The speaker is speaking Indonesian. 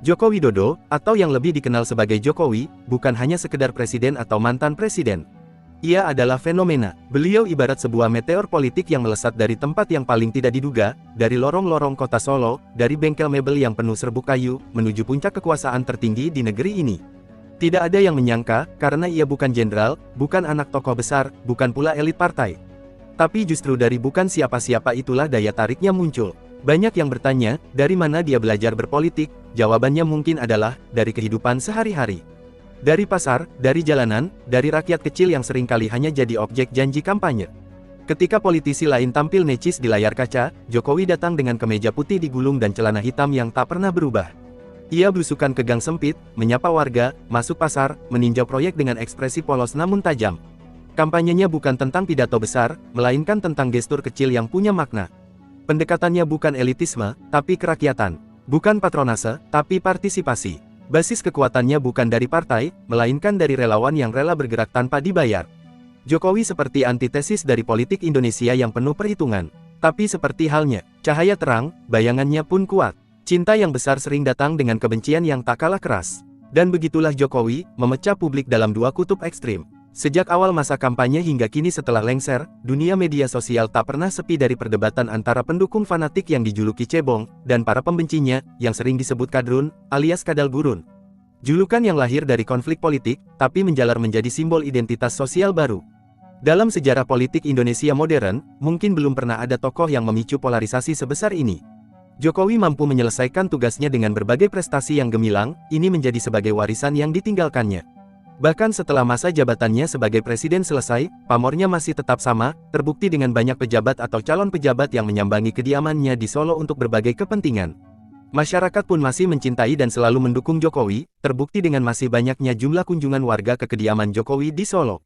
Joko Widodo, atau yang lebih dikenal sebagai Jokowi, bukan hanya sekedar presiden atau mantan presiden. Ia adalah fenomena. Beliau ibarat sebuah meteor politik yang melesat dari tempat yang paling tidak diduga, dari lorong-lorong kota Solo, dari bengkel mebel yang penuh serbuk kayu, menuju puncak kekuasaan tertinggi di negeri ini. Tidak ada yang menyangka, karena ia bukan jenderal, bukan anak tokoh besar, bukan pula elit partai. Tapi justru dari bukan siapa-siapa itulah daya tariknya muncul. Banyak yang bertanya, dari mana dia belajar berpolitik? Jawabannya mungkin adalah, dari kehidupan sehari-hari. Dari pasar, dari jalanan, dari rakyat kecil yang seringkali hanya jadi objek janji kampanye. Ketika politisi lain tampil necis di layar kaca, Jokowi datang dengan kemeja putih digulung dan celana hitam yang tak pernah berubah. Ia belusukan ke gang sempit, menyapa warga, masuk pasar, meninjau proyek dengan ekspresi polos namun tajam. Kampanyenya bukan tentang pidato besar, melainkan tentang gestur kecil yang punya makna. Pendekatannya bukan elitisme, tapi kerakyatan. Bukan patronase, tapi partisipasi. Basis kekuatannya bukan dari partai, melainkan dari relawan yang rela bergerak tanpa dibayar. Jokowi seperti antitesis dari politik Indonesia yang penuh perhitungan. Tapi seperti halnya, cahaya terang, bayangannya pun kuat. Cinta yang besar sering datang dengan kebencian yang tak kalah keras. Dan begitulah Jokowi, memecah publik dalam dua kutub ekstrim. Sejak awal masa kampanye hingga kini setelah lengser, dunia media sosial tak pernah sepi dari perdebatan antara pendukung fanatik yang dijuluki cebong, dan para pembencinya, yang sering disebut kadrun, alias kadal gurun. Julukan yang lahir dari konflik politik, tapi menjalar menjadi simbol identitas sosial baru. Dalam sejarah politik Indonesia modern, mungkin belum pernah ada tokoh yang memicu polarisasi sebesar ini. Jokowi mampu menyelesaikan tugasnya dengan berbagai prestasi yang gemilang, ini menjadi sebagai warisan yang ditinggalkannya. Bahkan setelah masa jabatannya sebagai presiden selesai, pamornya masih tetap sama, terbukti dengan banyak pejabat atau calon pejabat yang menyambangi kediamannya di Solo untuk berbagai kepentingan. Masyarakat pun masih mencintai dan selalu mendukung Jokowi, terbukti dengan masih banyaknya jumlah kunjungan warga ke kediaman Jokowi di Solo.